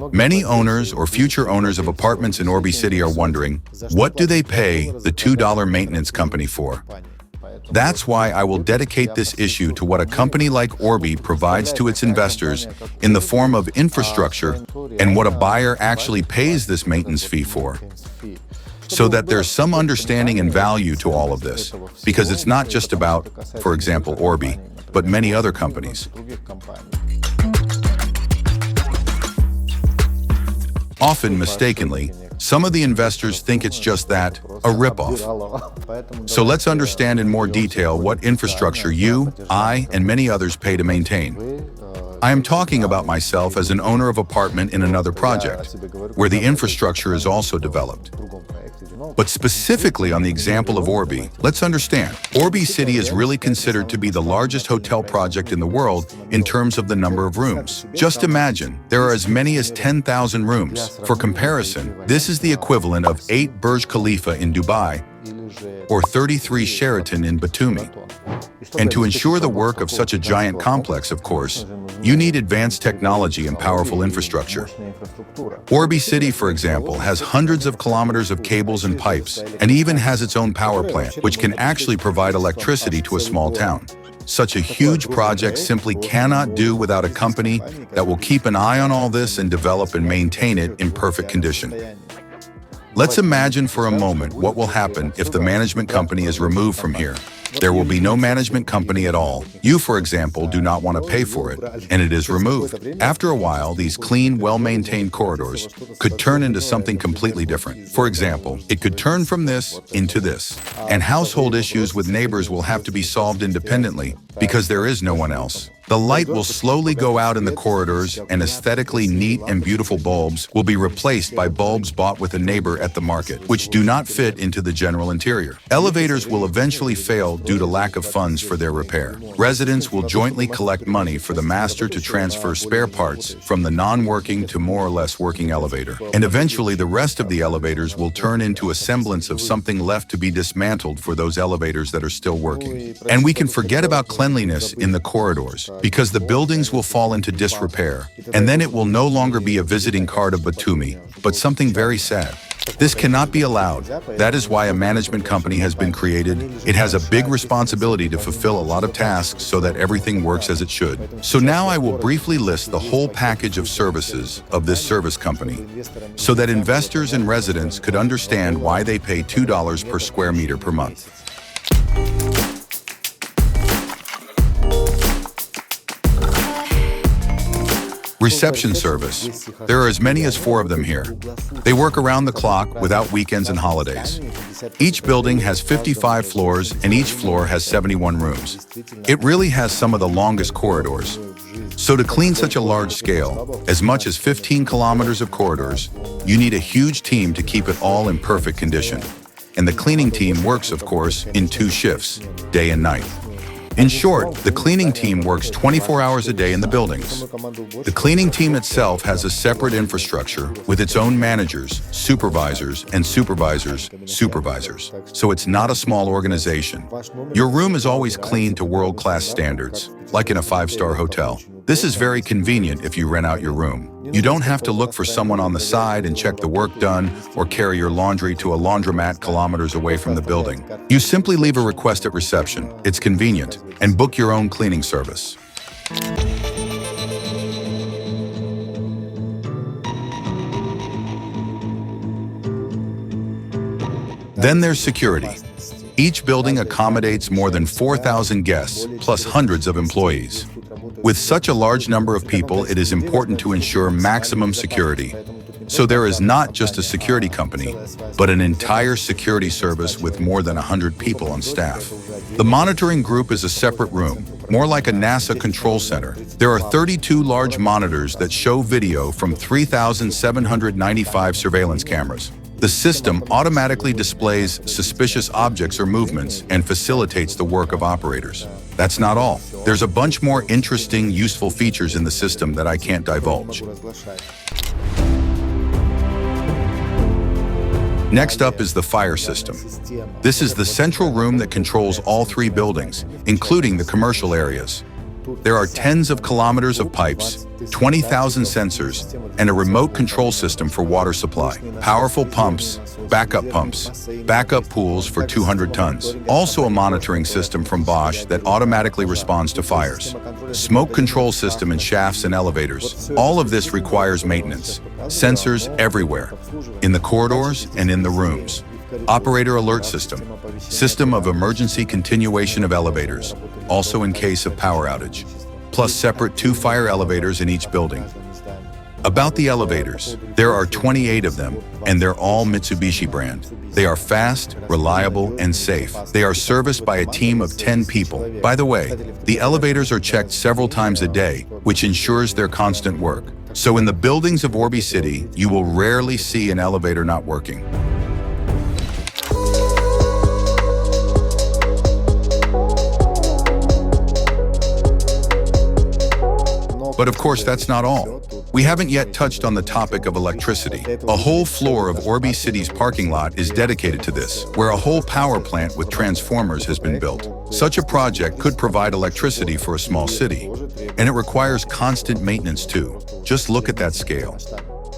Many owners or future owners of apartments in Orbi City are wondering, what do they pay the $2 maintenance company for? That's why I will dedicate this issue to what a company like Orbi provides to its investors in the form of infrastructure and what a buyer actually pays this maintenance fee for, so that there's some understanding and value to all of this, because it's not just about, for example, Orbi, but many other companies. Often mistakenly, some of the investors think it's just that, a ripoff. So let's understand in more detail what infrastructure you, I, and many others pay to maintain. I am talking about myself as an owner of apartment in another project, where the infrastructure is also developed. But specifically on the example of Orbi, let's understand. Orbi City is really considered to be the largest hotel project in the world in terms of the number of rooms. Just imagine, there are as many as 10,000 rooms. For comparison, this is the equivalent of 8 Burj Khalifa in Dubai or 33 Sheraton in Batumi. And to ensure the work of such a giant complex, of course, you need advanced technology and powerful infrastructure. Orbi City, for example, has hundreds of kilometers of cables and pipes, and even has its own power plant, which can actually provide electricity to a small town. Such a huge project simply cannot do without a company that will keep an eye on all this and develop and maintain it in perfect condition. Let's imagine for a moment what will happen if the management company is removed from here. There will be no management company at all. You, for example, do not want to pay for it, and it is removed. After a while, these clean, well-maintained corridors could turn into something completely different. For example, it could turn from this into this. And household issues with neighbors will have to be solved independently because there is no one else. The light will slowly go out in the corridors, and aesthetically neat and beautiful bulbs will be replaced by bulbs bought with a neighbor at the market, which do not fit into the general interior. Elevators will eventually fail due to lack of funds for their repair. Residents will jointly collect money for the master to transfer spare parts from the non-working to more or less working elevator. And eventually the rest of the elevators will turn into a semblance of something left to be dismantled for those elevators that are still working. And we can forget about cleanliness in the corridors, because the buildings will fall into disrepair, and then it will no longer be a visiting card of Batumi, but something very sad. This cannot be allowed. That is why a management company has been created. It has a big responsibility to fulfill a lot of tasks so that everything works as it should. So now I will briefly list the whole package of services of this service company, so that investors and residents could understand why they pay $2 per square meter per month. Reception service. There are as many as 4 of them here. They work around the clock without weekends and holidays. Each building has 55 floors and each floor has 71 rooms. It really has some of the longest corridors. So to clean such a large scale, as much as 15 kilometers of corridors, you need a huge team to keep it all in perfect condition. And the cleaning team works, of course, in 2 shifts, day and night. In short, the cleaning team works 24 hours a day in the buildings. The cleaning team itself has a separate infrastructure with its own managers, supervisors, and supervisors. So it's not a small organization. Your room is always clean to world-class standards, like in a 5-star hotel. This is very convenient if you rent out your room. You don't have to look for someone on the side and check the work done or carry your laundry to a laundromat kilometers away from the building. You simply leave a request at reception. It's convenient, and book your own cleaning service. Then there's security. Each building accommodates more than 4,000 guests, plus hundreds of employees. With such a large number of people, it is important to ensure maximum security. So there is not just a security company, but an entire security service with more than 100 people on staff. The monitoring group is a separate room, more like a NASA control center. There are 32 large monitors that show video from 3,795 surveillance cameras. The system automatically displays suspicious objects or movements and facilitates the work of operators. That's not all. There's a bunch more interesting, useful features in the system that I can't divulge. Next up is the fire system. This is the central room that controls all 3 buildings, including the commercial areas. There are tens of kilometers of pipes, 20,000 sensors, and a remote control system for water supply. Powerful pumps, backup pools for 200 tons. Also a monitoring system from Bosch that automatically responds to fires. Smoke control system in shafts and elevators. All of this requires maintenance. Sensors everywhere, in the corridors and in the rooms. Operator alert system of emergency continuation of elevators, also in case of power outage, plus separate 2 fire elevators in each building. About the elevators, there are 28 of them, and they're all Mitsubishi brand. They are fast, reliable, and safe. They are serviced by a team of 10 people. By the way, the elevators are checked several times a day, which ensures their constant work. So in the buildings of ORBI City, you will rarely see an elevator not working. But of course, that's not all. We haven't yet touched on the topic of electricity. A whole floor of ORBI City's parking lot is dedicated to this, where a whole power plant with transformers has been built. Such a project could provide electricity for a small city, and it requires constant maintenance too. Just look at that scale.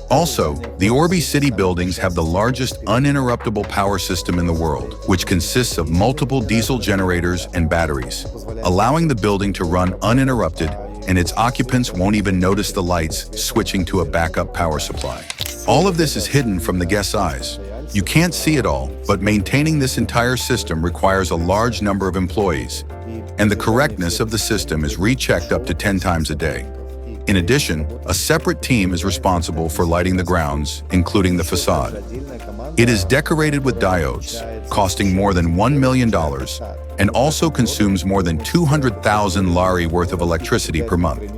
Also, the ORBI City buildings have the largest uninterruptible power system in the world, which consists of multiple diesel generators and batteries, allowing the building to run uninterrupted, and its occupants won't even notice the lights switching to a backup power supply. All of this is hidden from the guest's eyes. You can't see it all, but maintaining this entire system requires a large number of employees, and the correctness of the system is rechecked up to 10 times a day. In addition, a separate team is responsible for lighting the grounds, including the facade. It is decorated with diodes, costing more than $1 million, and also consumes more than 200,000 lari worth of electricity per month.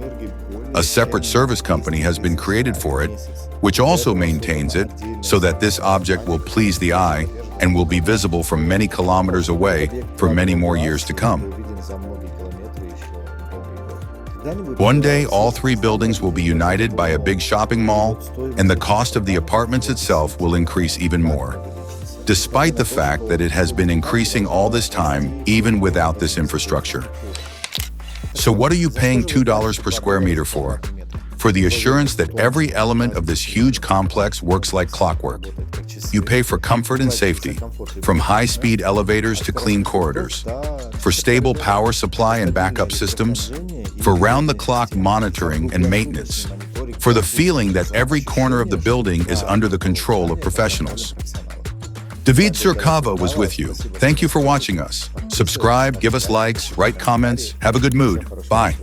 A separate service company has been created for it, which also maintains it so that this object will please the eye and will be visible from many kilometers away for many more years to come. One day, all 3 buildings will be united by a big shopping mall, and the cost of the apartments itself will increase even more, despite the fact that it has been increasing all this time, even without this infrastructure. So what are you paying $2 per square meter for? For the assurance that every element of this huge complex works like clockwork. You pay for comfort and safety, from high-speed elevators to clean corridors, for stable power supply and backup systems, for round-the-clock monitoring and maintenance, for the feeling that every corner of the building is under the control of professionals. David Tsurkava was with you. Thank you for watching us. Subscribe, give us likes, write comments. Have a good mood. Bye.